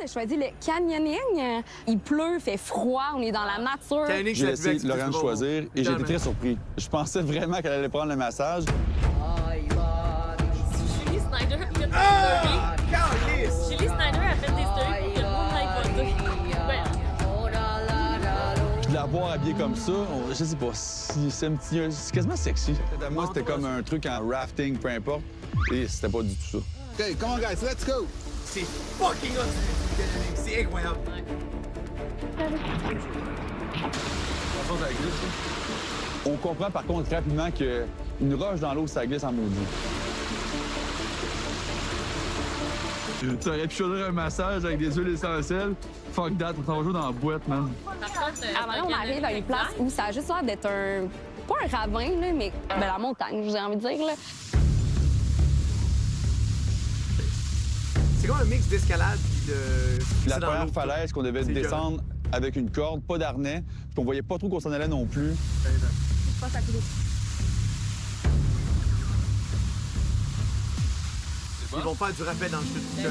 a choisi le canyoning. Il pleut, fait froid, on est dans la nature. Canyoning, J'ai laissé Laurent choisir et j'ai été très surpris. Je pensais vraiment qu'elle allait prendre le massage. Julie Snyder a fait des stories. Julie Snyder a fait des stories pour que le monde aille voter. Ouais. Puis de la voir habillée comme ça, je sais pas, c'est quasiment sexy. Moi, c'était comme un truc en rafting, peu importe. Et c'était pas du tout ça. OK, come on, guys, let's go! C'est fucking hot, du canyoning. C'est incroyable. On comprend par contre rapidement qu'une roche dans l'eau, ça glisse en maudit. Tu aurais pu choisir un massage avec des huiles essentielles. Fuck that, on s'en va jouer dans la boîte, man. Par contre, Avant, on arrive à une place où ça a juste l'air d'être un... Pas un ravin, là, mais la montagne, j'ai envie de dire. Là. C'est comme un mix d'escalade puis de... La première falaise qu'on devait descendre avec une corde, pas d'harnais, puis qu'on voyait pas trop qu'on s'en allait non plus. Ils vont faire du rappel dans le chute. c'est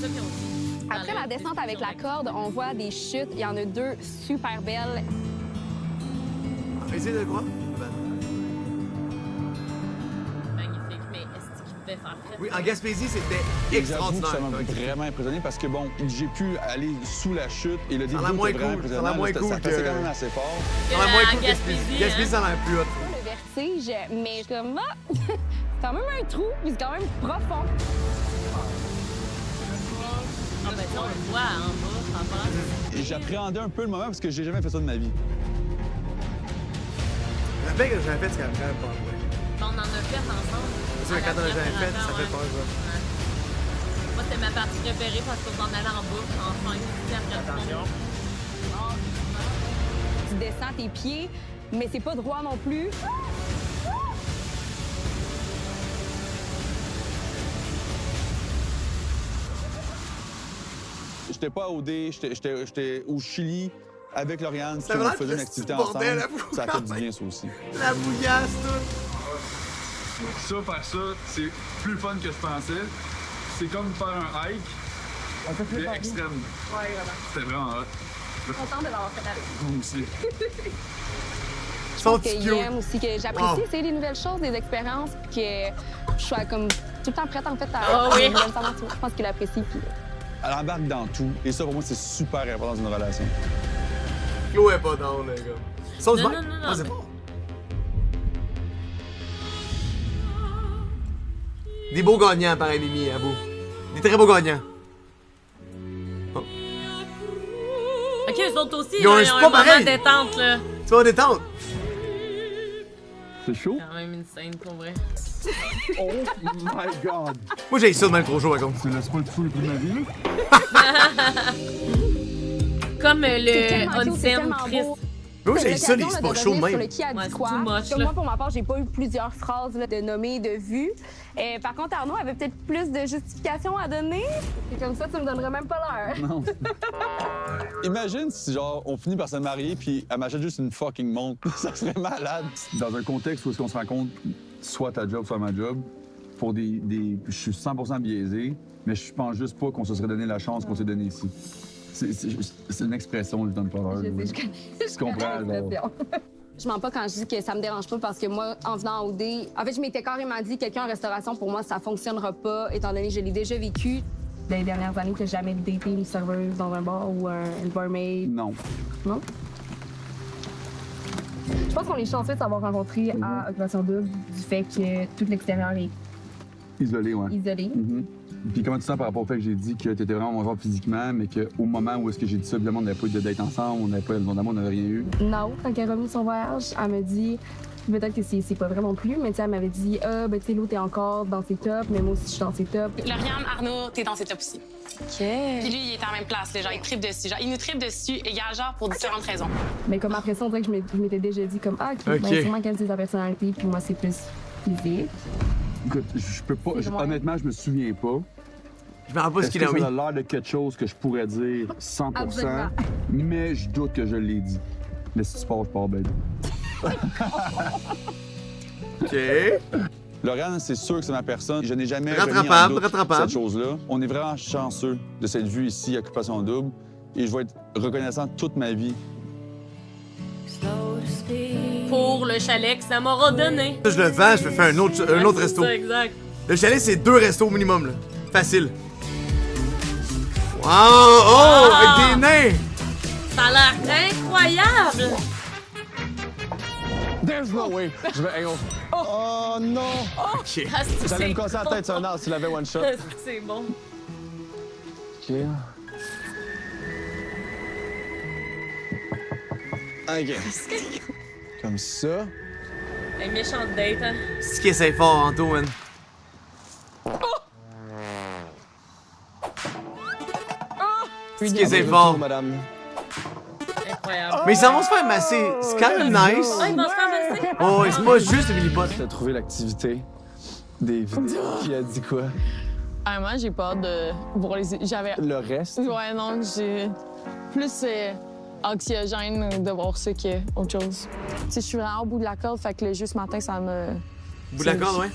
ça qu'ils ont dit. Après la descente avec la corde, on voit des chutes. Il y en a 2 super belles. Essayez de quoi? Magnifique, mais est-ce qu'il pouvait faire frais? Oui, en Gaspésie, c'était Et j'avoue que extraordinaire. ça m'a vraiment impressionné parce que, bon, j'ai pu aller sous la chute et le début a l'air moins était vraiment cool, ça a impressionnant. l'air moins Ça cool passait que- quand même assez fort. Ça a l'air moins cool que Gaspésie, Gaspésie. Gaspésie, ça a l'air plus hot. Le vertige, mais je suis comme... Ah! C'est quand même un trou, puis c'est quand même profond. Ah, ben ça, on le voit en bas, ça passe. Et j'appréhendais un peu le moment parce que j'ai jamais fait ça de ma vie. La blague que j'avais faite, c'est quand même pas ouais. On en a fait ensemble. C'est sûr que quand on a jamais fait, ça fait peur, ça. Ouais. Moi, c'était ma partie préférée parce qu'on s'en allait en boucle, enfin, après le monde. Tu descends tes pieds, mais c'est pas droit non plus. J'étais pas à OD, j'étais au Chili avec Lauriane, Ça puis a on l'air faisait une de activité bordel, ensemble. avoue, Ça a fait quand du même. bien, ça aussi. La bouillasse, tout. Ça, faire ça, c'est plus fun que je pensais. C'est comme faire un hike, mais extrême. Ouais, vraiment. C'était vraiment hot. Je suis contente de l'avoir fait avec. Moi aussi. Je Sont pense qu'il cute. aime aussi, que j'apprécie Wow. essayer des nouvelles choses, des expériences, puis que je sois comme tout le temps prête, en fait, à Oh oui. une nouvelle aventure. Je pense qu'il apprécie, puis... Elle embarque dans tout. Et ça, pour moi, c'est super important dans une relation. Chloé est pas down, les gars. Sont du Non, vin? non, non, Ah, c'est non. fort. Des beaux gagnants par ennemi, à vous. Des très beaux gagnants. OK, eux autres aussi, Ils ont là, un ils ont spa un moment pareil. détente, là. Tu vas en détente? C'est chaud? Quand même une scène, pour vrai. Oh my God! Moi, j'ai ça de même trop chaud, par contre. Tu laisses pas le fou le prix de ma vie, là? Comme C'est le tellement cute, c'est onsen tellement triste. beau. Mais moi, C'est j'ai ça, les l'occasion, là, spots de chauds de revenir sur même. le qui a Ouais, dit c'est quoi. too much, Comme là. moi, pour ma part, j'ai pas eu plusieurs phrases là, de nommées, de vues. Par contre, Arnaud avait peut-être plus de justifications à donner. Et comme ça, tu me donnerais même pas l'heure. Non. Imagine si, genre, on finit par se marier puis elle m'achète juste une fucking montre. Ça serait malade. Dans un contexte où est-ce qu'on se rencontre, soit ta job, soit ma job, pour je suis 100% biaisé, mais je pense juste pas qu'on se serait donné la chance qu'on s'est donné ici. C'est une expression, je donne pas l'heure. Je sais, je connais. Tu comprends, genre? Je mens pas quand je dis que ça me dérange pas parce que moi, en venant en OD, en fait, je m'étais carrément dit quelqu'un en restauration, pour moi, ça fonctionnera pas, étant donné que je l'ai déjà vécu. Dans les dernières années, que j'ai jamais daté une serveuse dans un bar ou une barmaid. Non. Non? Je pense qu'on est chanceux de s'avoir rencontrés à Occupation Double du fait que tout l'extérieur est Isolé, ouais. isolé. Mhm. Puis comment tu sens par rapport au fait que j'ai dit que t'étais vraiment moins fort physiquement, mais qu'au moment où est-ce que j'ai dit ça, évidemment, on n'avait pas eu de date ensemble, on n'avait pas mon amour, on n'avait rien eu. Nao, quand elle est revenue de son voyage, elle me dit, peut-être que c'est pas vrai non plus, mais tu sais, elle m'avait dit, ah, ben tu sais, l'autre est encore dans ses tops, mais moi aussi je suis dans ses tops. Lauriane, Arnaud, t'es dans ses tops aussi. OK. Puis lui, il est en même place, là, genre, il tripe dessus. Genre, il nous tripe dessus, égal, genre, pour différentes raisons. Mais comme après ça, on dirait que je m'étais déjà dit, comme, ah, OK, ben, sûrement qu'elle c'est sa personnalité, puis moi, c'est plus physique. Écoute, je peux pas, C'est vrai. honnêtement, je me souviens pas. Je me rappelle pas ce Est-ce qu'il que a ça mis. a l'air de quelque chose que je pourrais dire 100%, Absolument. mais je doute que je l'ai dit. Mais si tu pars, je pars, baby. OK. Lauriane, c'est sûr que c'est ma personne. Je n'ai jamais Rattrapable, remis en doute rattrapable. cette chose-là. On est vraiment chanceux de cette vue ici, Occupation Double, et je vais être reconnaissant toute ma vie. Pour le chalet que ça m'aura donné. Je le vends, je vais faire un autre resto. C'est ça, exact. Le chalet, c'est 2 restos au minimum, là. Facile. Wow! Oh! Avec des nains! Ça a l'air incroyable! There's no way! Je vais. Hey, oh non! OK. Ah, c'est- J'allais me c'est casser la tête sur un arbre s'il avait one shot. C'est bon. OK. OK. Comme ça. Un méchant date, hein? C'est qui essaie fort, Anto, man. C'est qui essaie fort. Madame. Incroyable. Mais ils s'en vont se faire masser. C'est quand même nice. Ah, ils vont se faire masser? Oh, et c'est pas juste le Billy-Pot. T'as trouvé l'activité des vidéos. Qui a dit quoi? Moi, j'ai peur de voir les. J'avais. Le reste? Ouais, non, j'ai plus anxiogène de voir ça qu'autre chose. Tu sais, je suis vraiment au bout de la corde, fait que le jeu ce matin, ça me. Bout de la corde, ouais.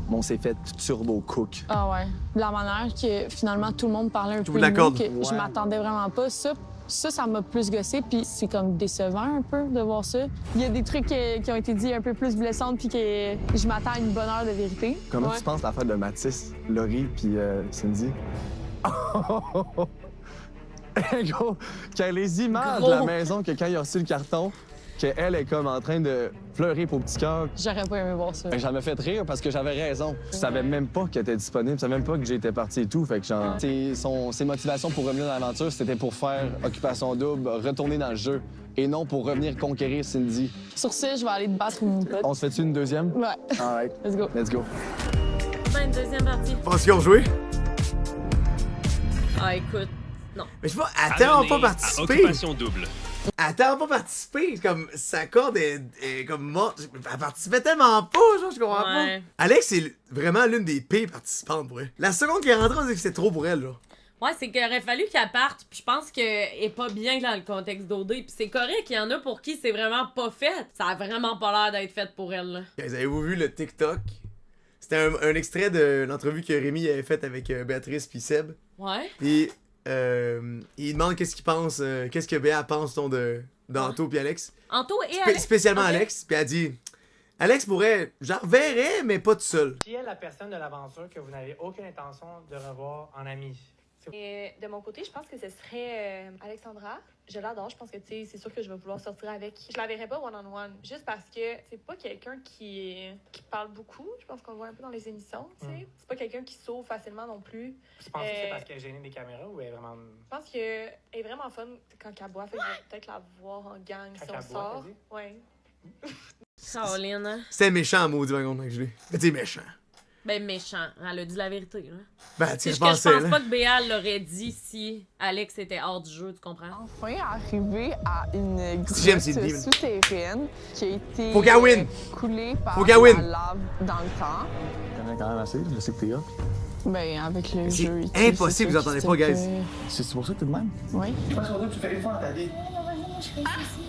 On s'est fait turbo cook. Ah ouais. De la manière que finalement tout le monde parlait un peu bout de la nous, corde. que Ouais. je m'attendais vraiment pas. Ça m'a plus gossé, puis c'est comme décevant un peu de voir ça. Il y a des trucs qui ont été dits un peu plus blessants, puis que je m'attends à une bonne heure de vérité. Comment Ouais. tu penses l'affaire de Mathis, Laurie puis Cindy? Gros, qu'il y a les images de la maison que quand il a reçu le carton, qu'elle est comme en train de pleurer pour petit cœur. J'aurais pas aimé voir ça. Ben, ça m'a fait rire parce que j'avais raison. Je savais même pas qu'elle était disponible, je savais même pas que j'étais parti et tout. Fait que genre, ses motivations pour revenir dans l'aventure, c'était pour faire Occupation Double, retourner dans le jeu, et non pour revenir conquérir Cindy. Sur ça, je vais aller te battre mon pote. On se fait-tu une deuxième? Ouais. All right, Let's go. let's go. Ben, une deuxième partie. Pense qu'ils ont joué. Ah, écoute. Non. Mais je sais pas, attends pas participer. Occupation double. Attends pas participer. Comme sa corde est comme morte. Elle participait tellement pas, genre, je comprends Ouais. pas. Alex, c'est vraiment l'une des pires participantes pour elle. La seconde qui est rentrée, on dit que c'était trop pour elle, là. Ouais, c'est qu'il aurait fallu qu'elle parte, puis je pense qu'elle est pas bien dans le contexte d'OD, puis c'est correct, il y en a pour qui c'est vraiment pas fait. Ça a vraiment pas l'air d'être fait pour elle, là. Guys, avez-vous vu le TikTok? C'était un extrait de l'entrevue que Rémi avait faite avec Béatrice puis Seb. Ouais. Puis il demande qu'est-ce qu'il pense, qu'est-ce que Béa pense d'Anto puis Alex. Anto et Alex. Spécialement Ok. Alex. Puis elle dit Alex pourrait, j'en reverrais, mais pas tout seul. Qui est la personne de l'aventure que vous n'avez aucune intention de revoir en ami? Et de mon côté, je pense que ce serait Alexandra. Je l'adore. Je pense que c'est sûr que je vais vouloir sortir avec. Je la verrai pas one-on-one, juste parce que c'est pas quelqu'un qui parle beaucoup. Je pense qu'on le voit un peu dans les émissions. Tu sais. C'est pas quelqu'un qui sauve facilement non plus. Tu penses que c'est parce qu'elle est gênée des caméras ou elle est vraiment. Je pense qu'elle est vraiment fun quand elle boit. Fait que je vais peut-être la voir en gang Quand si on elle boit, sort. t'as dit? Ouais. Caroline, hein? C'était méchant, maudit wagon, que je l'ai. C'était méchant. Ben, méchant. Elle a dit la vérité, là. Ben, C'est tu juste que je pensais, pense là. pas que Béa l'aurait dit si Alex était hors du jeu, tu comprends? Enfin arrivé à une j'aime grotte Cindy. souterraine qui a été Faut qu'elle win. coulée par Faut qu'elle win. la lave dans le temps. Je connais quand même assez, je sais que t'es hot. Ben, avec le C'est jeu. et tout, impossible, c'est vous entendez sûr pas, que guys. c'était- C'est pour ça que t'es de même? Oui. Tu fais une fois dans ta vie.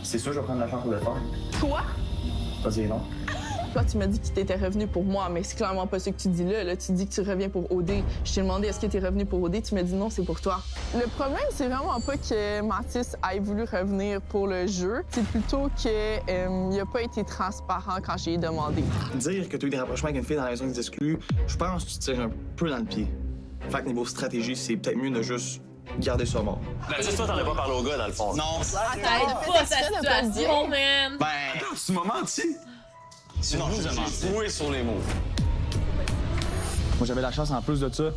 C'est sûr, je vais prendre la chance pour le faire. Toi? Vas-y, non. Toi, tu m'as dit que tu étais revenu pour moi, mais c'est clairement pas ce que tu dis là. Là, tu dis que tu reviens pour OD. Je t'ai demandé est-ce que tu es revenu pour OD. Tu m'as dit non, c'est pour toi. Le problème, c'est vraiment pas que Mathis ait voulu revenir pour le jeu. C'est plutôt qu'il a pas été transparent quand j'ai demandé. Dire que tu as eu des rapprochements avec une fille dans la maison des exclus, je pense que tu tires un peu dans le pied. Fait que niveau stratégie, c'est peut-être mieux de juste garder ça mort. Mathis, toi, t'en as pas parlé au gars, dans le fond. Non. Ça aide pas sa situation, man! Ben, tu m'as menti. Sinon, je j'ai joué sur les mots. Moi, j'avais la chance, en plus de ça,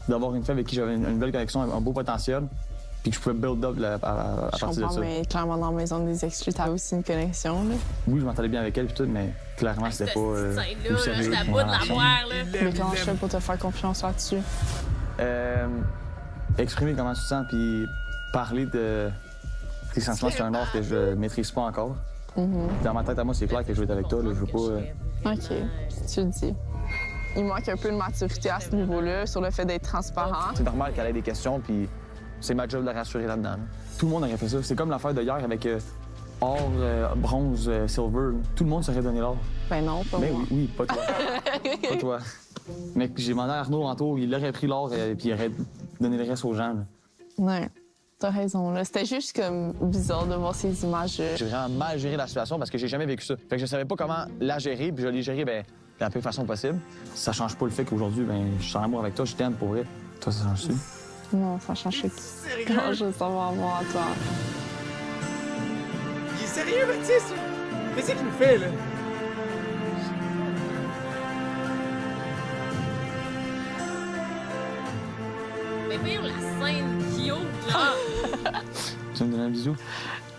d'avoir une fille avec qui j'avais une belle connexion, un beau potentiel, puis que je pouvais build up à partir de ça. Mais clairement, dans la maison des exclus, t'as aussi une connexion. Là. Oui, je m'entendais bien avec elle, puis tout, mais clairement, c'était pas. Cette scène-là, aussi là, sérieux je que la mon bois de la relation. boire, là. Mais comment je fais pour te faire confiance là-dessus? Exprimer comment tu te sens, puis parler de tes sentiments, c'est un art que je maîtrise pas encore. Dans ma tête à moi, c'est clair que je veux être avec toi, là, je veux pas. OK, tu le dis. Il manque un peu de maturité à ce niveau-là, sur le fait d'être transparent. C'est normal qu'elle ait des questions, puis c'est ma job de la rassurer là-dedans. là. Tout le monde aurait fait ça. C'est comme l'affaire de hier avec or, bronze, silver, tout le monde serait donné l'or. Ben non, pas Ben moi. oui, pas toi. Pas toi. Mais j'ai demandé à Arnaud Rantour, il aurait pris l'or et puis il aurait donné le reste aux gens. Là. Ouais, t'as raison. Là. C'était juste comme bizarre de voir ces images. J'ai vraiment mal géré la situation parce que j'ai jamais vécu ça. Fait que je savais pas comment la gérer, puis je l'ai gérée de la pire façon possible. Ça change pas le fait qu'aujourd'hui, je suis en amour avec toi, je t'aime pour vrai. Toi, ça change-tu? Non, ça change pas. Quand je veux savoir voir à toi. Il est sérieux, Mathis? Qu'est-ce qu'il nous fait, là? Mais voyons la scène qui ouvre, là. Tu veux me donner un bisou?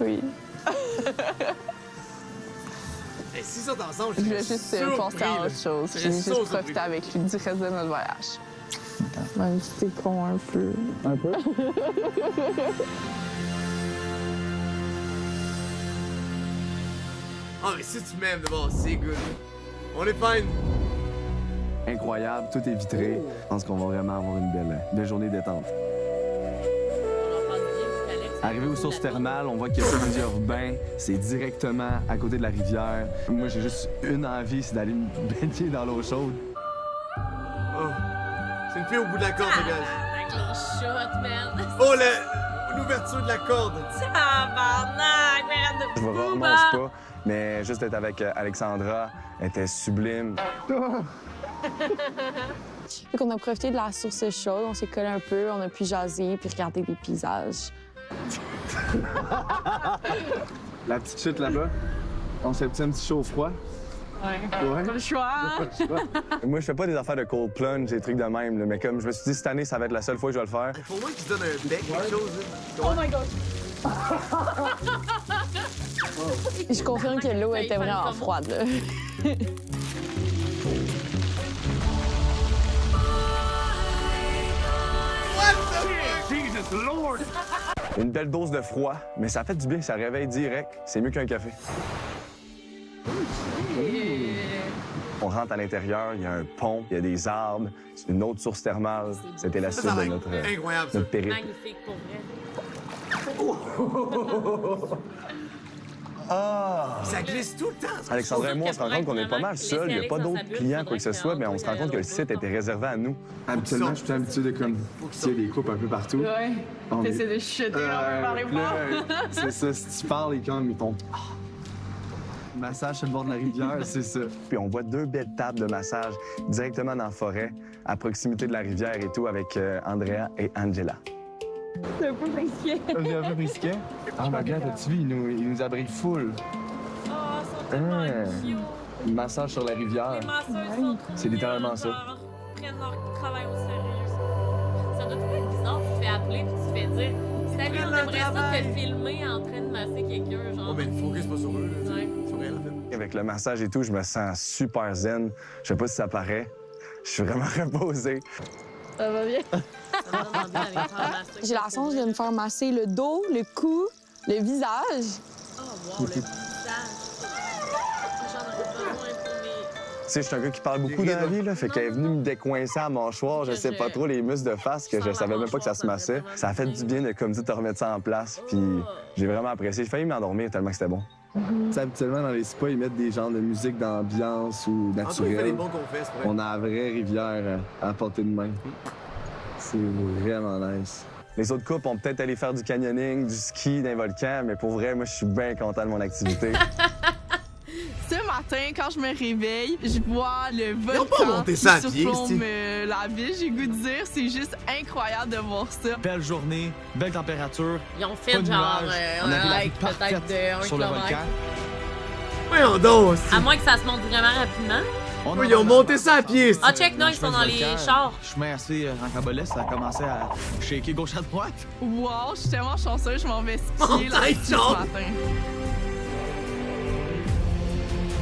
Oui. Et s'ils sont ensemble, Je voulais juste penser à autre chose. J'ai juste profité avec lui du reste de notre voyage. Même si t'es con un peu. Un peu? Ah, mais si tu m'aimes d'abord, c'est good. On est fine. Incroyable, tout est vitré. Je pense qu'on va vraiment avoir une belle journée détente. Arrivé aux sources thermales, on voit qu'il y a plusieurs bains. C'est directement à côté de la rivière. Moi, j'ai juste une envie, c'est d'aller me baigner dans l'eau chaude. Oh, c'est une fille au bout de la corde, les gars. Avec les shots, man. Oh, l'ouverture de la corde. Tabarnak, man. Je me remonte pas, mais juste d'être avec Alexandra, elle était sublime. Fait qu'on a profité de la source chaude, on s'est collé un peu, on a pu jaser puis regarder des paysages. La petite chute là-bas, on s'est fait un petit chaud-froid. Ouais. Pas le choix. Moi, je fais pas des affaires de cold plunge, des trucs de même, là, mais comme je me suis dit, cette année, ça va être la seule fois que je vais le faire. Faut moins qu'il se donne un bec, quelque chose. Oh my God! Je confirme que l'eau était vraiment froide, là. Jesus Lord! Une belle dose de froid, mais ça fait du bien, ça réveille direct. C'est mieux qu'un café. On rentre à l'intérieur, il y a un pont, il y a des arbres, c'est une autre source thermale. C'était la suite de notre périple. Magnifique, pour vrai. Ah! Ça glisse tout le temps. Alexandra et moi, on se rend compte qu'on est pas mal seuls. Il n'y a pas d'autres clients, quoi que ce soit, mais on se rend compte que le site était réservé à nous. Habituellement, je suis habitué de comme s'il y a des coupes un peu partout. Ouais. T'essaies de chuter par les bords. C'est ça, si tu parles, ils font. Massage sur le bord de la rivière, c'est ça. Puis on voit deux belles tables de massage directement dans la forêt, à proximité de la rivière et tout, avec Andrea et Angela. C'est un peu risqué. C'est un peu risqué? Ah, ma gars, as-tu vu, il nous abrite full. Oh, ils sont tellement cute. Massage sur la rivière. Les masseurs sont trop C'est littéralement ça. genre, prennent leur travail au sérieux. Ça doit être bizarre, tu te fais appeler puis tu te fais dire salut, on aimerait ça te filmer en train de masser quelqu'un, genre. Oh, mais le focus pas sur eux, là. Ouais. Sur elle, en fait. Avec le massage et tout, je me sens super zen. Je sais pas si ça paraît. Je suis vraiment reposé. Ça va bien? J'ai la chance de me faire masser le dos, le cou, le visage. Oh, wow, le visage. J'en aurais besoin pour mes... Tu sais, je suis un gars qui parle beaucoup dans la vie, là. Fait qu'elle est venue me décoincer à mon mâchoire, je sais pas trop, les muscles de face, que je savais même pas que ça se massait. Ça a fait du bien de, comme dit, te remettre ça en place. Puis j'ai vraiment apprécié. J'ai failli m'endormir tellement que c'était bon. Habituellement, dans les spas, ils mettent des genres de musique d'ambiance ou En tout cas, il fait des naturelle. bons confesses, pour On a la vraie rivière à portée de main. C'est vraiment nice. Les autres couples ont peut-être allé faire du canyoning, du ski, d'un volcan, mais pour vrai, moi, je suis bien content de mon activité. Ce matin, quand je me réveille, je vois le Ils ont pas volcan monté qui ça à pied, surplombe c'ti. la ville. J'ai le goût de dire, c'est juste incroyable de voir ça. Belle journée, belle température. Ils ont fait Pas de genre nuages. un On avait la vue hike peut-être parfaite de 1 sur le kilomètre. volcan. Voyons donc, À moins que ça se monte vraiment rapidement. Oui, ils ont monté ça à pied, Ah, check, non, ils sont dans les chars. Chemin assez rocambolesque, ça a commencé à shaker gauche à droite. Wow, je suis tellement chanceuse, je m'en vais skier Montagne là ce chaude. matin.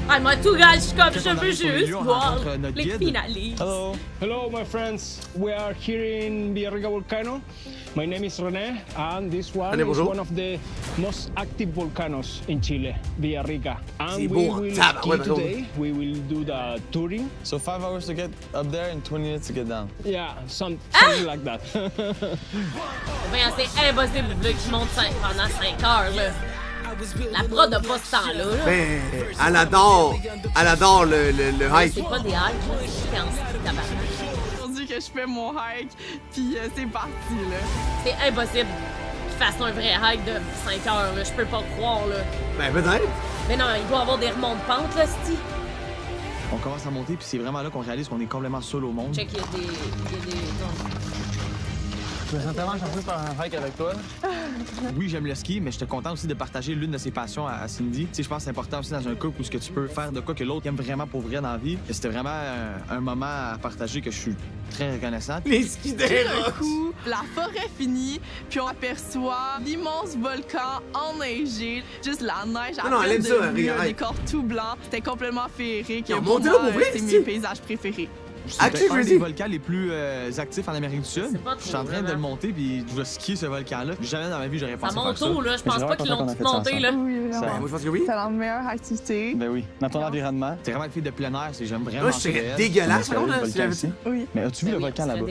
Ah, moi, tout, gars, je suis comme, je Quand on veux arrive sur le juste lieu, on voir rencontre notre les guide. finalistes. Hello. Hello, my friends. We are here in Villarrica Volcano. My name is René, and this one Allez, is bonjour. one of the most active volcanoes in Chile, Villarrica. And C'est we beau en will tabarouette, ski par contre. today. We will do the touring. So 5 hours to get up there and 20 minutes to get down. Yeah, something like that. Voyons, c'est impossible, vu qu'ils montent pendant 5 heures, là. La prod a pas ce temps-là. Là. Ben, elle adore le hike. C'est pas des hikes, là, c'est en ski tabarnak. Aujourd'hui que je fais mon hike, puis c'est parti, là. C'est impossible qu'ils fassent un vrai hike de 5 heures, là. Je peux pas croire, là. Ben, peut-être. Mais non, il doit y avoir des remontes de pente, là, c'ti. On commence à monter, puis c'est vraiment là qu'on réalise qu'on est complètement seul au monde. Check, il y a des... Je me sentais chanceux de faire un hike avec toi. Oui, j'aime le ski, mais j'étais content aussi de partager l'une de ses passions à Cindy. Tu sais, je pense que c'est important aussi dans un couple où ce que tu peux faire de quoi que l'autre aime vraiment pour vrai dans la vie. Et c'était vraiment un moment à partager que je suis très reconnaissant. Les skis des D'un coup, la forêt finie, puis on aperçoit l'immense volcan enneigé, juste la neige à Non, elle aime peine ça, de vue, un regarde. décor tout blanc. C'était complètement féerique. Ils ont Pour monté moi, là pour vrai, c'est c'est-tu? mes paysages préférés. C'est un des volcans les plus actifs en Amérique du Sud. C'est pas Je suis en train de le monter puis je vais skier ce volcan-là. Jamais dans ma vie j'aurais pensé Ça faire monte ça. haut, là. Je pense pas qu'ils l'ont tout monté, là. Oui, Ben, vraiment. moi, je pense que oui. C'est la meilleure activité. Ben oui, dans ton environnement. C'est vraiment une fille de plein air, j'aime vraiment Moi, je ça. serais elle. dégueulasse, C'est par contre, le là, si volcan j'avais- ici. Oui. Mais as-tu vu le volcan là-bas?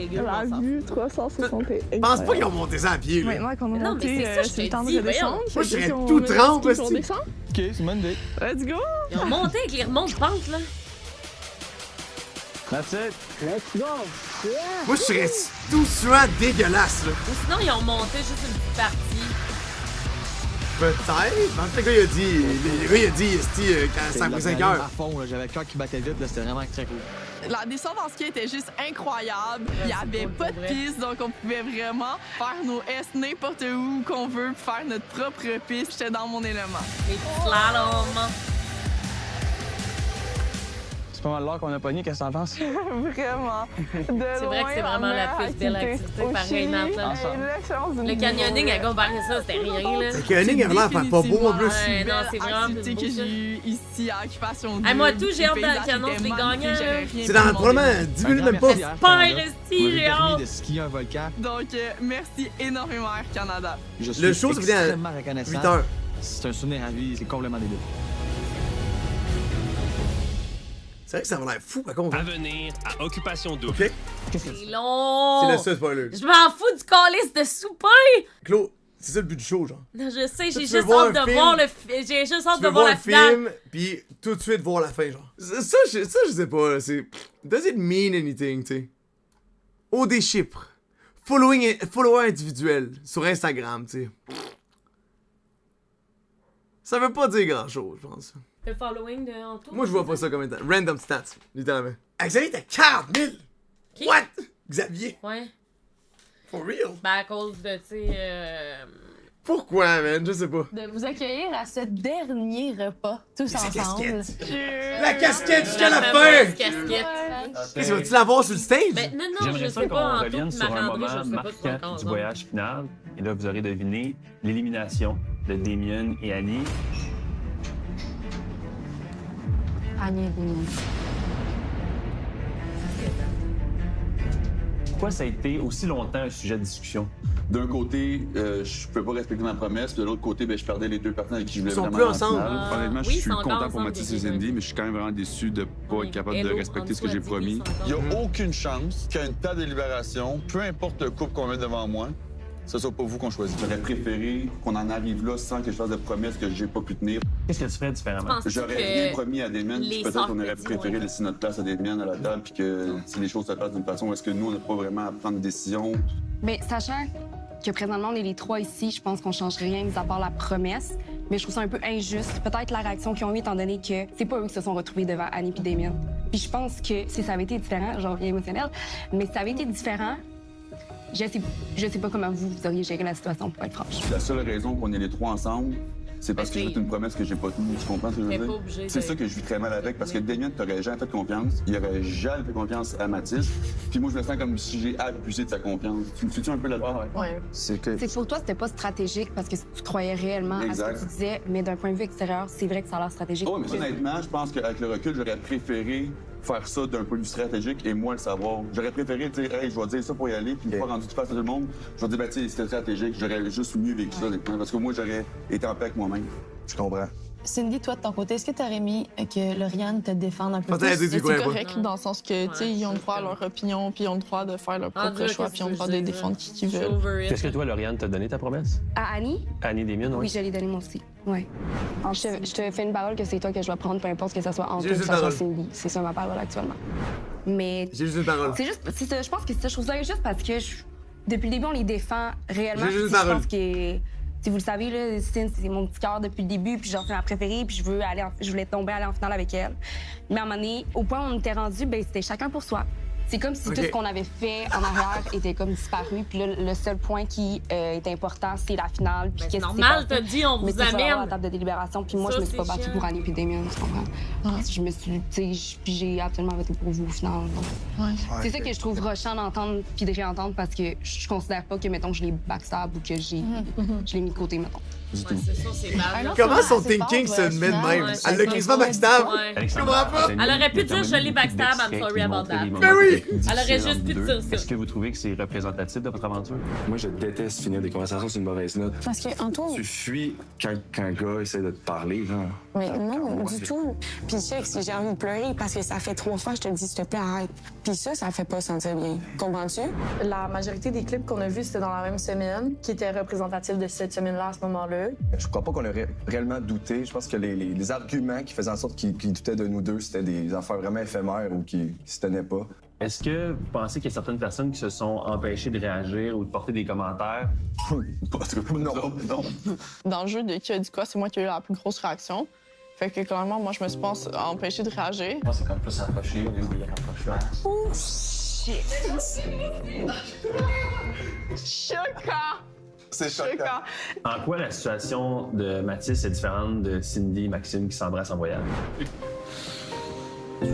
La vue 360 est Je pense pas qu'ils ont monté ça à pied, là. Maintenant qu'on a Non, mais monté, c'est ça, je c'est te le temps de dis, redescendre. voyons. Moi, je serais Fait qu'on tout met le trempe, ski pour hostie. descendre. Ok, c'est une bonne idée. Let's go! Ils ont monté avec les remontes de pente, là. That's it. Let's go. Moi, je serais tout suant dégueulasse, là. Ou sinon, ils ont monté juste une petite partie. Peut-être. En fait, le gars, il a dit, quand ça a pris 5 À heures. fond, là, j'avais le cœur qui battait vite, là, c'était vraiment très cool. La descente en ski était juste incroyable. Il n'y c'est avait cool, pas pour de vrai. piste, donc on pouvait vraiment faire nos S n'importe où qu'on veut, puis faire notre propre piste. J'étais dans mon élément. Les petits slaloms. C'est pas mal l'heure qu'on a pogné, qu'est-ce que t'en penses? Vraiment. C'est vrai que c'est vraiment la plus belle activité, pareil, Nat, là. Le canyoning à comparer ça, c'était rien, là. Le canyoning avait l'air de faire pas beau en plus. Ouais, non, c'est vraiment plus activité beau, que ça. j'ai eue ici à Occupation 2. Hey, moi, tout, j'ai hâte Le dans le paysage canon, était les magnifique, gagnants, j'aurais là. rien C'est pu dans demander. probablement 10 minutes, même pas. Super investi, j'ai hâte. de skier un volcan. Donc, merci énormément Air Canada. Je suis Le show, ça finit à extrêmement reconnaissant. 8 heures. C'est un souvenir à vie, c'est complètement débile. C'est vrai que ça va l'air fou, par contre. À venir à Occupation Double. Ok? C'est long. C'est le seul spoiler. Je m'en fous du calice de souper. Claude, c'est ça le but du show, genre. Non, je sais, j'ai tu juste veux voir hâte un de film? voir j'ai juste hâte Tu de veux voir voir la un finale. film, puis tout de suite voir la fin, genre. Ça, je sais pas, là, c'est... Does it mean anything, tu sais? OD Chypre. Follower individuel sur Instagram, tu sais. Ça veut pas dire grand-chose, je pense. Le following de Antoine. Moi, je vois pas ça comme étant... Random stats, littéralement. Xavier, t'as 40 000! Qui? What? Xavier? Ouais. For real? Ben, à cause de, tu sais... Pourquoi, man? Je sais pas. De vous accueillir à ce dernier repas, tous Sa ensemble. casquette. La casquette jusqu'à la fin! Casquette. Chris, vas-tu la voir sur le stage? Ben, non, J'aimerais je ça sais qu'on pas, Antoine revienne puis sur un Marc-André, moment je sais pas si c'est marquant encore du ensemble. voyage final. Et là, vous aurez deviné l'élimination de Damien et Annie. Annie et Damien. Pourquoi ça a été aussi longtemps un sujet de discussion? D'un côté, je peux pas respecter ma promesse, puis de l'autre côté, ben, je perdais les deux personnes avec qui je voulais Ils sont vraiment plus en ensemble. finale. Honnêtement, je oui, suis ils sont encore content pour ensemble, Mathis et les deux. Cindy, mais je suis quand même vraiment déçu de pas être capable de Hello, respecter ce que en j'ai dessous, promis. ils sont Il n'y ensemble. a aucune chance qu'à une table de délibération, peu importe le couple qu'on met devant moi, ce soit pas vous qu'on choisit. J'aurais préféré qu'on en arrive là sans que je fasse de promesses que j'ai pas pu tenir. Qu'est-ce que tu ferais différemment? Penses-tu J'aurais que rien promis à Damien, les puis peut-être sœurs qu'on aurait petits préféré vont- laisser notre place à Damien à la table, puis que si les choses se passent d'une façon où est-ce que nous, on n'a pas vraiment à prendre des décisions. Mais sachant que présentement, on est les trois ici, je pense qu'on change rien, mis à part la promesse. Mais je trouve ça un peu injuste. Peut-être la réaction qu'ils ont eue, étant donné que c'est pas eux qui se sont retrouvés devant Annie et Damien. Puis je pense que si ça avait été différent, genre bien émotionnel, mais si ça avait été différent, je sais pas comment vous auriez géré la situation, pour être franche. La seule raison qu'on est les trois ensemble, c'est parce que j'ai fait une promesse que j'ai pas tenue. Tu comprends ce que je veux T'es pas dire? obligé C'est de- ça que je vis très mal avec, parce que Damien t'aurait jamais fait confiance. Il aurait jamais fait confiance à Mathis. Puis moi, je me sens comme si j'ai abusé de sa confiance. Tu me suis-tu un peu là-dedans? Ouais. C'est que C'est que pour toi, c'était pas stratégique parce que tu croyais réellement à ce Exact. que tu disais, mais d'un point de vue extérieur, c'est vrai que ça a l'air stratégique. Oh, mais honnêtement, je pense qu'avec le recul, j'aurais préféré faire ça d'un point de vue stratégique et moi le savoir. J'aurais préféré dire, hey, je vais dire ça pour y aller, puis une fois rendu face à tout le monde, je vais dire, ben, tu sais, c'était stratégique, j'aurais juste mieux vécu ça, honnêtement, parce que moi, j'aurais été en paix avec moi-même. je comprends. Cindy, toi, de ton côté, est-ce que tu aurais aimé que Lauriane te défende un peu Peut-être plus? du coup, C'est correct dans le sens que, tu sais, ils ont le droit à leur opinion, puis ils ont le droit de faire leur propre choix, puis ils ont le droit de défendre qui veulent. Est-ce que toi, Lauriane, t'as donné ta promesse? À Annie? Annie Desmiennes, Oui, je l'ai donné moi aussi. Ouais. Je te fais une parole que c'est toi que je vais prendre, peu importe que ce soit Antoine ou que ce soit Cindy. C'est ça ma parole actuellement. Mais. J'ai juste une parole. C'est juste. Je pense que c'est ça. Je trouve ça juste parce que depuis le début, on les défend réellement. J'ai juste Je une parole. pense que. Si vous le savez, là, Cine, c'est mon petit cœur depuis le début, puis genre, c'est ma préférée, puis je voulais aller en finale avec elle. Mais à un moment donné, au point où on était rendu, ben c'était chacun pour soi. C'est comme si tout ce qu'on avait fait en arrière était comme disparu, puis là, le seul point qui est important, c'est la finale. Puis c'est normal, t'as dit, on vous amène. À la table de délibération, puis moi, je me suis pas battue pour Annie puis Damien, tu comprends? Je me suis, tu sais, puis j'ai absolument voté pour vous au final. C'est ça que je trouve rushant d'entendre puis de réentendre parce que je considère pas que, mettons, je l'ai backstab ou que je l'ai mis de côté, mettons. Comment son thinking se met de même? Elle l'a quasiment backstab. Je comprends pas. Elle aurait pu dire je l'ai backstab, I'm sorry about that. Mais oui! Elle aurait juste pu dire ça. Est-ce que vous trouvez que c'est représentatif de votre aventure? Moi, je déteste finir des conversations sur une mauvaise note. Parce que, Antoine. Tu fuis quand un gars essaie de te parler, genre. Mais non, du tout. Puis j'ai envie de pleurer parce que ça fait 3 fois que je te dis, s'il te plaît, arrête. Puis ça fait pas sentir bien. Comprends-tu? La majorité des clips qu'on a vus, c'était dans la même semaine, qui était représentatif de cette semaine-là à ce moment-là. Je crois pas qu'on aurait réellement douté. Je pense que les arguments qui faisaient en sorte qu'ils doutaient de nous deux, c'était des affaires vraiment éphémères ou qui se tenaient pas. Est-ce que vous pensez qu'il y a certaines personnes qui se sont empêchées de réagir ou de porter des commentaires? Non. Dans le jeu de qui a dit quoi, c'est moi qui ai eu la plus grosse réaction. Fait que clairement, moi, je me suis pas empêchée de réagir. Moi, c'est quand même plus rapproché au lieu de rapprocher. Oh, shit! Choquant! C'est choquant. En quoi la situation de Mathis est différente de Cindy et Maxime qui s'embrassent en voyage? Je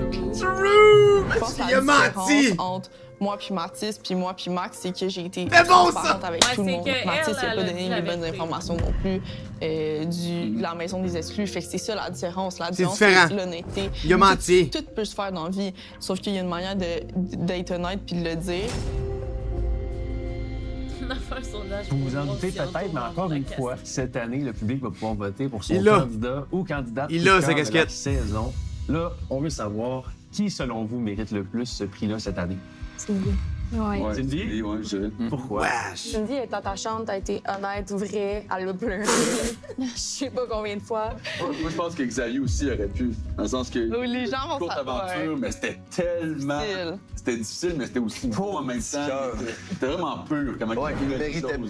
pense que la différence entre moi puis Mathis puis moi puis Max, c'est que j'ai été transparente avec tout le monde. Mathis n'a pas donné les bonnes informations non plus de la maison des exclus. Fait que c'est ça la différence. La différence, c'est l'honnêteté. Il a menti. Tout peut se faire dans la vie, sauf qu'il y a une manière d'être honnête puis de le dire. Vous vous en doutez peut-être, mais encore une fois, cette année, le public va pouvoir voter pour son candidat ou candidate Il a sa casquette. Saison. Là, on veut savoir qui, selon vous, mérite le plus ce prix-là cette année. Cindy. Ouais. Cindy? Ouais, je dirais. Pourquoi? Cindy est attachante, a été honnête, vraie, elle a pleuré. Je sais pas combien de fois. Moi, je pense que Xavier aussi aurait pu. Dans le sens que. Les gens vont courte aventure, mais c'était tellement. C'était difficile, mais c'était aussi beau en même temps. C'était vraiment pur. Comment il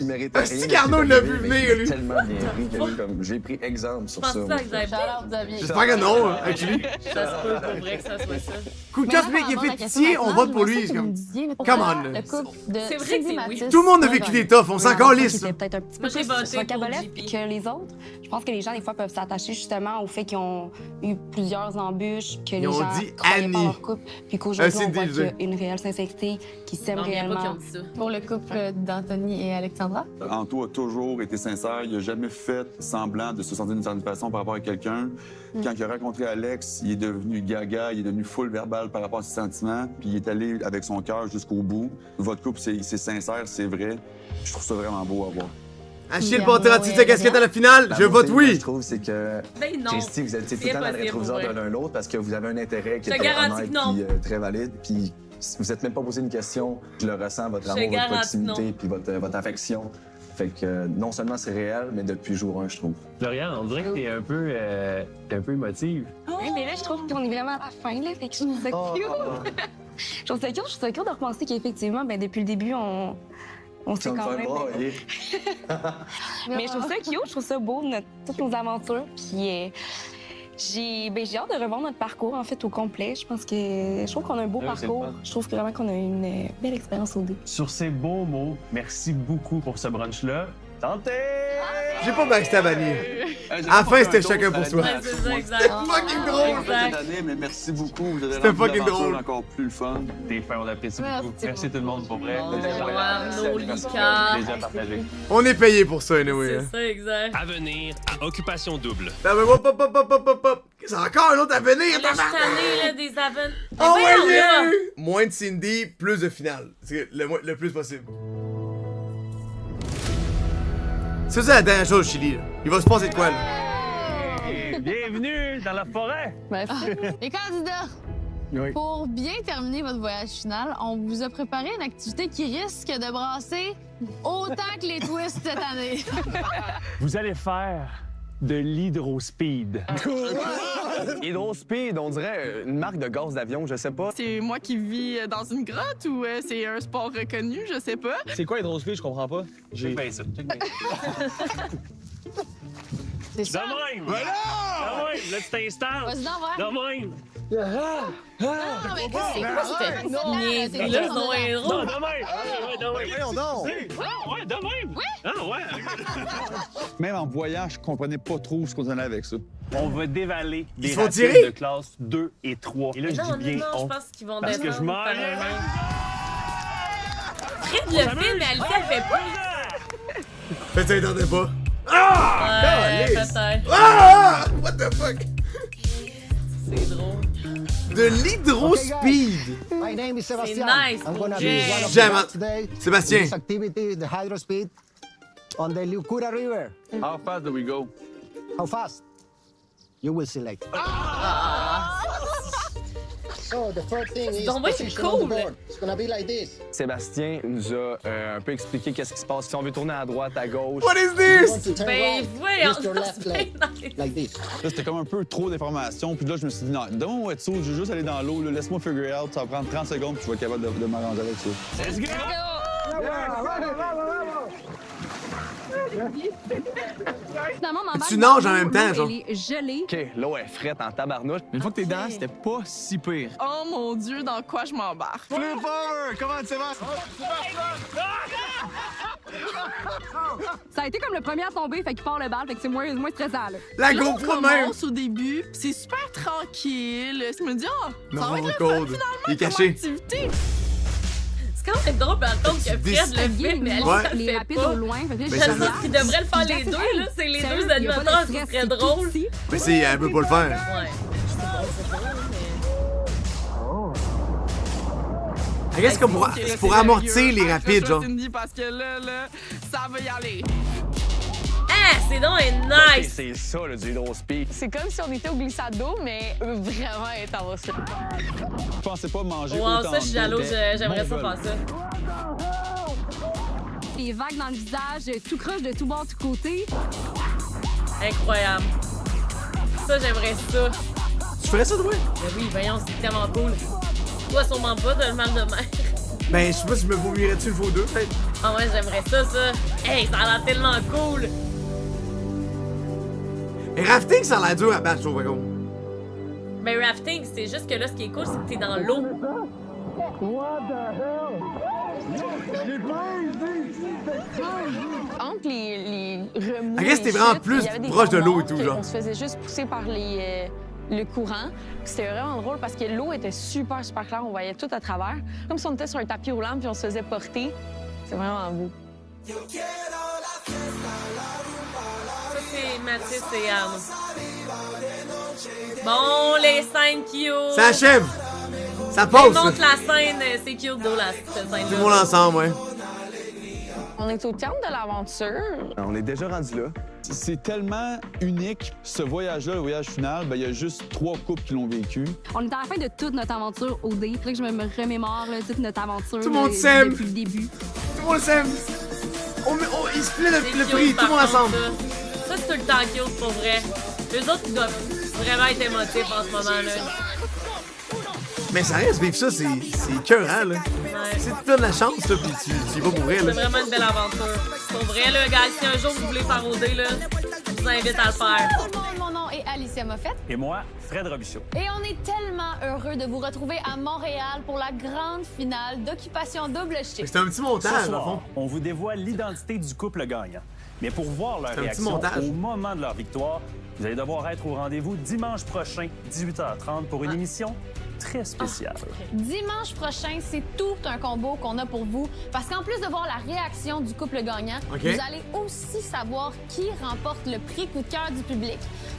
méritait rien. Si Carnot l'a vu venir, lui. Tellement bien pris. J'ai pris exemple sur ça. J'espère que non, avec lui. Ça se peut pour vrai que ça soit ça. Coup de cœur, celui qui a fait pitié, on vote pour lui. Come on. C'est vrai que c'est oui. Tout le monde a vécu des toughs, on s'en calisse. C'était peut-être un petit peu plus rocambolesque que les autres. Je pense que les gens, des fois, peuvent s'attacher justement au fait qu'ils ont eu plusieurs embûches, que les gens travaillent par leur couple, puis qu'aujourd'hui, on voit qu'il y a une réelle sincérité, qu'ils s'aiment réellement. Pour le couple d'Anthony et Alexandra? Anto a toujours été sincère. Il n'a jamais fait semblant de se sentir d'une certaine façon par rapport à quelqu'un. Quand il a rencontré Alex, il est devenu gaga, il est devenu full verbal par rapport à ses sentiments, puis il est allé avec son cœur jusqu'au bout. Votre couple, c'est sincère, c'est vrai. Je trouve ça vraiment beau à voir. Achille portera-t-il sa casquette à la finale? Je vote oui! Je trouve, c'est que Christy, vous êtes tout le temps dans le rétroviseur de l'un l'autre parce que vous avez un intérêt qui est très honnête et très valide. Puis vous n'êtes même pas posé une question. Je le ressens, votre amour, votre proximité, puis votre affection. Fait que non seulement c'est réel, mais depuis jour 1, je trouve. Lauriane, on dirait que t'es un peu émotive. Oui, mais là, je trouve qu'on est vraiment à la fin, là. Fait que je trouve ça cute. Je trouve ça cute de repenser qu'effectivement, ben, depuis le début, on s'est quand même. Mais je trouve ça cute, je trouve ça beau, toutes nos aventures. Puis j'ai hâte de revoir notre parcours, en fait, au complet. Je trouve qu'on a un beau parcours. Je trouve vraiment qu'on a une belle expérience au dé. Sur ces beaux mots, merci beaucoup pour ce brunch-là. Santé! J'ai pas backstab Annie. À la fin, c'était chacun pour soi. C'était fucking drôle! Cette année, mais merci beaucoup. Vous avez C'était rendu fucking l'aventure drôle. encore plus fun. T'es fin, on l'apprécie beaucoup. Merci tout le monde pour vrai. Arnaud, Lucas. Plaisir partagé. On est payé pour ça, anyway. C'est ça, exact. À venir à Occupation Double. Hop. C'est encore un autre à venir, Là, cette année, là, des avens. Oh voyons, là. ouais! Moins de Cindy, plus de finale. C'est le plus possible. Ça, c'est la dernière chose, Chili. Là. Il va se passer de quoi, là? Bienvenue dans la forêt! Les candidats, Oui. pour bien terminer votre voyage final, on vous a préparé une activité qui risque de brasser autant que les twists cette année. Vous allez faire de l'hydrospeed. Hydrospeed, on dirait une marque de gaz d'avion, je sais pas. C'est moi qui vis dans une grotte ou c'est un sport reconnu, je sais pas. C'est quoi Hydrospeed? Je comprends pas. Check bien ça. Check bien. C'est ça? De même! Voilà! De même! Là, tu t'installes. Vas-y donc, voir. De même! Non, mais C'est quoi cette Non, niaiserie-là? c'est Ils sont héros. Non, de même! Ouais, de même! Voyons donc! Ouais, de même! Oui. Ah, ouais! Même en voyage, je comprenais pas trop ce qu'on allait avec ça. On va dévaler des Ils font rapides tirer? de classe 2 et 3. Et là, je Non, dis bien non, on. je pense qu'ils vont Parce que je descendre m'en par viens. eux-mêmes. Fred le fait, mais Alicia le fait pas. Peut-être t'entendais pas. Ah! Ouais, Calisse! peut-être. Ah! What the fuck? C'est drôle. De l'hydrospeed! My name is C'est Sebastian. nice. I'm gonna be Yeah. one of the J'aime. guys today. Sébastien. in This activity, the hydrospeed on the Lucura River. How fast do we go? How fast? You will select. So the first thing is donc bien position on cool. the board. It's gonna be like this. Sébastien nous a un peu expliqué qu'est-ce qui se passe. Si on veut tourner à droite, à gauche. What is You want this? to turn Ben, right, voyons, use your left leg, like this. Là, c'était comme un peu trop d'informations. Puis là, je me suis dit, non, donne-moi mon wetsuit, je veux juste aller dans l'eau, là, laisse-moi figure out, ça va prendre 30 secondes, puis je vais être capable de m'arranger avec ça. Let's go! Finalement, ma Tu mère, nages en même temps, genre. Elle est gelée. OK, l'eau est frette en tabarnouche. Une fois que t'es dedans, c'était pas si pire. Oh mon Dieu, dans quoi je m'embarque? Flip over! Comment tu vas? Ça a été comme le premier à tomber, fait qu'il part le bal, fait que c'est moins stressant, là. La Là, on GoPro même! commence au début, c'est super tranquille. Je me dis, ça Non, va être le fun, Code. finalement, Il est comme caché. activité. C'est quand même drôle d'entendre que Fred le fait, mais Alicia Ouais. le Les fait rapides pas. au loin, fait que là, Ben, je c'est regarde. ça. Ils devraient le faire les Je deux, dis, là. C'est les sérieux, deux il y a pas de animateurs, ce stress, serait c'est tout drôle. petit. Mais c'est, elle peut pas le faire. Ouais. I guess comme pour, c'est pour amortir les rapides, genre. Cindy, parce que là, ça va y aller. Ah, c'est donc OK, nice! c'est ça, le du hydrospeed. C'est comme si on était au glissade d'eau, mais vraiment intense. Je pensais pas manger Wow, autant ça, je suis jaloux. d'eau. J'aimerais ça Mon faire ça. Les vagues dans le visage, tout croche de tout bord, tout côté. Incroyable. Ça, j'aimerais ça. Tu ferais ça, toi? Mais oui, voyons, c'est tellement cool. Toi, sûrement pas, t'as le mal de mer. Ben, je sais pas si je me vomirirais-tu le faux deux, peut-être. Ah ouais, j'aimerais ça. Hey, ça a l'air tellement cool. Et rafting, ça a l'air dur à battre, je trouve, par contre. Mais rafting, c'est juste que là, ce qui est cool, c'est que t'es dans l'eau. Entre les remous, I guess t'es les vraiment chutes, plus il y avait des proche de l'eau et remords tout, que genre. On se faisait juste pousser par le courant. C'était vraiment drôle parce que l'eau était super, super claire. On voyait tout à travers. Comme si on était sur un tapis roulant puis on se faisait porter. C'est vraiment beau. Ça, c'est Mathis et Anne. Bon, les scènes cute. Ça achève! Ça Ils passe! montrent la scène, c'est cute d'eau, cette scène-là. Tout le monde ensemble, ouais. On est au terme de l'aventure. On est déjà rendu là. C'est tellement unique, ce voyage-là, le voyage final, ben il y a juste 3 couples qui l'ont vécu. On est à la fin de toute notre aventure au dé. Faudrait que je me remémore là, toute notre aventure. Tout le monde là, s'aime. Depuis le début. Tout le monde s'aime! Ils se plaît le C'est prix, cute, tout le monde par contre, ensemble. Ça, c'est tout le temps cute, pour vrai. Eux autres, ils doivent vraiment être émotifs en ce moment-là. Mais ça reste, vivre ça, c'est écœurant, là. Ouais. C'est tu donnes la chance, là, pis tu y vas mourir, C'est là. vraiment une belle aventure. Pour vrai, là, gars, si un jour vous voulez faire OD, là, je vous invite à le faire. Tout le monde, mon nom est Alicia Moffett Et moi, Fred Robichaud. et on est tellement heureux de vous retrouver à Montréal pour la grande finale d'Occupation Double Chic. C'est un petit montage, Ce au soir, fond. on vous dévoile l'identité du couple gagnant. Mais pour voir leur C'est un petit réaction montage. au moment de leur victoire, vous allez devoir être au rendez-vous dimanche prochain, 18h30, pour une émission très spéciale. Dimanche prochain, c'est tout un combo qu'on a pour vous. Parce qu'en plus de voir la réaction du couple gagnant, OK. vous allez aussi savoir qui remporte le prix coup de cœur du public.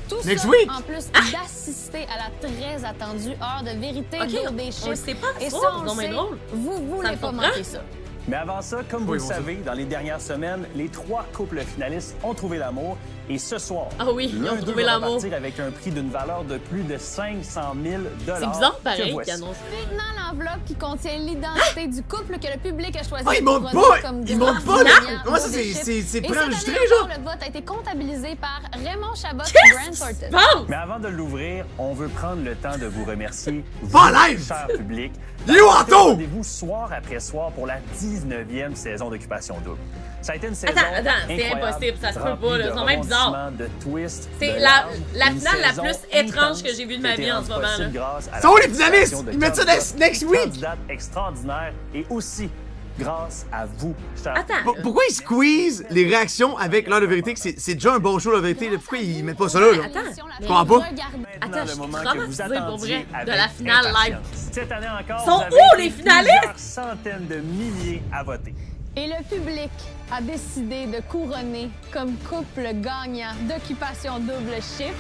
Tout Next ça, week! en plus d'assister à la très attendue heure de vérité OK, des on le chiffres. sait pas, Et ça, ça, on non, le mais sait, drôle. vous Ça voulez me pas surprend. manquer ça. Mais avant ça, comme vous Oui, le bon, ça. savez, dans les dernières semaines, les 3 couples finalistes ont trouvé l'amour Et ce soir, ah oui, ils ont trouvé va l'amour. partir avec un prix d'une valeur de plus de 500 000 $. C'est bizarre, pareil, qu'ils annoncent. Maintenant, l'enveloppe qui contient l'identité du couple que le public a choisi. Ah, ils montent pas! Ils montent pas, là! Comment ça, c'est préenregistré, genre? Le vote a été comptabilisé par Raymond Chabot et Grant Thornton. Mais avant de l'ouvrir, on veut prendre le temps de vous remercier, Pas live! cher public. Rendez-vous soir après soir pour la 19e saison d'Occupation Double. Ça a été une saison Attends, c'est impossible, ça se peut pas, là. C'est vraiment bizarre. De twists, c'est la finale la plus étrange que j'ai vue de ma vie en ce moment, là. C'est où les finalistes? Ils mettent ça next week! Candidate extraordinaire et aussi grâce à vous, chers. Pourquoi ils squeezent les réactions avec l'heure de vérité? Que c'est déjà un bon show, la vérité. Pourquoi ils mettent pas ça là? Attends, je comprends pas. Attends, je suis traumatisée pour vrai de la finale live. Cette année encore, sont où les finalistes? Plusieurs centaines de milliers à voter. Et le public a décidé de couronner comme couple gagnant d'Occupation Double chiffre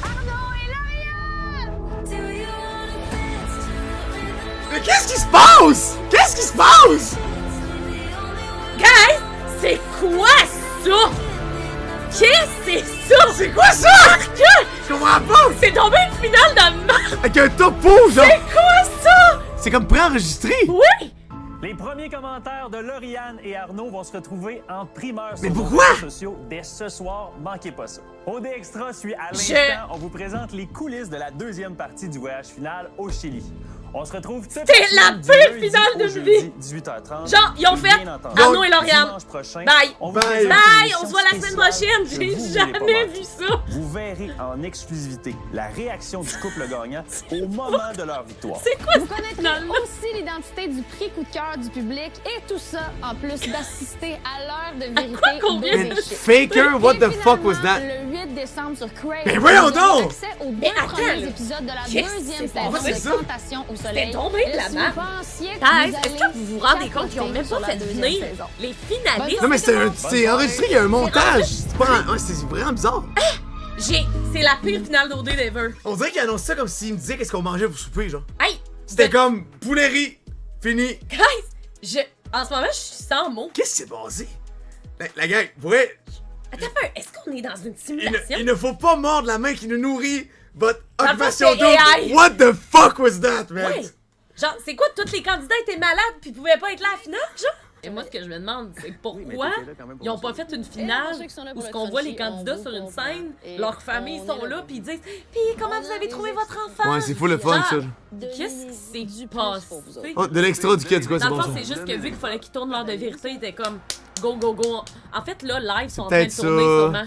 Arnaud et Lauriane! Mais qu'est-ce qui se passe? Qu'est-ce qui se passe? Guys, c'est quoi ça? Qu'est-ce que c'est ça? C'est quoi ça? Je comprends pas! C'est tombé une finale de merde! Avec un topo, genre! C'est quoi ça? C'est comme préenregistré! Oui! Les premiers commentaires de Lauriane et Arnaud vont se retrouver en primeur sur Mais nos pourquoi? réseaux sociaux dès ce soir. Manquez pas ça. OD Extra suit à l'instant. On vous présente les coulisses de la deuxième partie du voyage final au Chili. On se retrouve tout C'était la pire finale de ma vie! 18h30. Genre, ils ont fait Arnaud et Lauriane. Bye! Bye! Bye! On se voit la semaine prochaine! J'ai jamais vu ça! Vous verrez en exclusivité la réaction du couple gagnant au moment de leur victoire. C'est quoi? Vous connaîtrez aussi l'identité du prix coup de cœur du public et tout ça en plus d'assister à l'heure de vérité. Faker, what the fuck was that? Le 8 décembre sur Crave. Mais voyons donc! Accès aux deux premiers épisodes de la deuxième saison de Tentation au C'était tombé de la merde. Guys, est-ce que vous vous rendez compte qu'ils ont même pas fait venir les finalistes? Non, mais c'est enregistré, il y a un montage. C'est vraiment bizarre. C'est la pire finale d'OD d'ever. On dirait qu'ils annoncent ça comme s'ils me disaient qu'est-ce qu'on mangeait pour souper, genre. Hey! C'était comme poulet riz, fini. Guys, en ce moment, je suis sans mots. Qu'est-ce qui s'est passé? La gang, pourrait. Attends un peu, est-ce qu'on est dans une simulation? Il ne faut pas mordre la main qui nous nourrit votre occupation c'est AI. double. What the fuck was that, man? Ouais. Genre, c'est quoi, tous les candidats étaient malades puis pouvaient pas être là à la finale, genre? Et moi, ce que je me demande, c'est pourquoi ils ont pas fait une finale où ce qu'on voit les candidats sur une scène, leurs familles sont là, puis ils disent « Puis comment vous avez trouvé votre enfant? » Ouais, c'est fou le fun, ça. Qu'est-ce qui s'est passé? Oh, de l'extra du Quai, quoi, c'est bon, bon ça. C'est juste que vu qu'il fallait qu'ils tournent l'heure de vérité, ils étaient comme go, go, go. En fait, là, live, sont en train de tourner sûrement.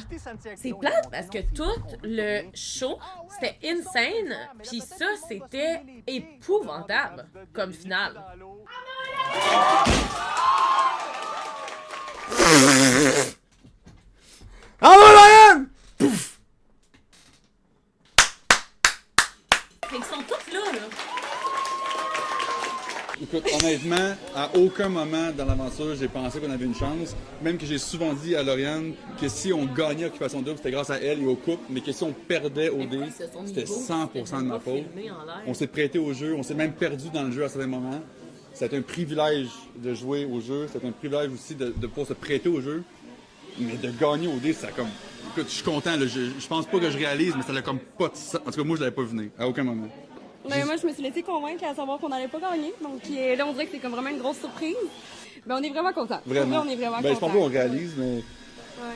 C'est plate parce que tout le show, c'était insane, puis ça, c'était épouvantable comme finale. Allô, Lauriane! Pouf! Ils sont tous là. Écoute, honnêtement, à aucun moment dans l'aventure, j'ai pensé qu'on avait une chance. Même que j'ai souvent dit à Lauriane que si on gagnait Occupation Double, c'était grâce à elle et au couple, mais que si on perdait OD, c'était 100% de ma faute. On s'est prêté au jeu, on s'est même perdu dans le jeu à certains moments. C'est un privilège de jouer au jeu, c'est un privilège aussi de pouvoir se prêter au jeu. Mais de gagner au dé, ça comme... Écoute, je suis content, là, je pense pas que je réalise, mais ça l'a comme pas de sens. En tout cas, moi, je l'avais pas vu venir, à aucun moment. Ben, moi, je me suis laissée convaincre à savoir qu'on n'allait pas gagner. Donc là, on dirait que c'est comme vraiment une grosse surprise. Mais on est vraiment contents. Vraiment. On est vraiment ben, je pense pas qu'on contents. réalise, mais...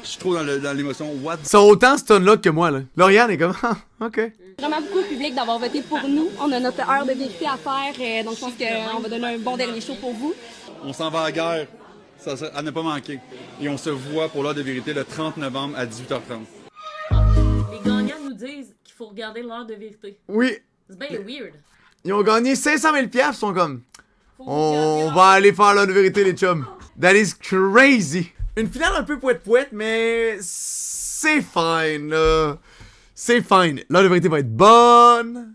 Je suis trop dans l'émotion. What? Ils sont autant stun-là que moi, là. Lauriane est comme, ah, ok. Vraiment beaucoup de public d'avoir voté pour nous. On a notre heure de vérité à faire, donc je pense qu'on va donner un bon dernier show pour vous. On s'en va à la guerre, ça à ne pas manquer. Et on se voit pour l'heure de vérité le 30 novembre à 18h30. Les gagnants nous disent qu'il faut regarder l'heure de vérité. Oui. C'est bien weird. Ils ont gagné 500 000 $, ils sont comme, on va aller faire l'heure de vérité, les chums. That is crazy. Une finale un peu poète-poète, mais c'est fine, là. C'est fine. L'heure de vérité va être bonne.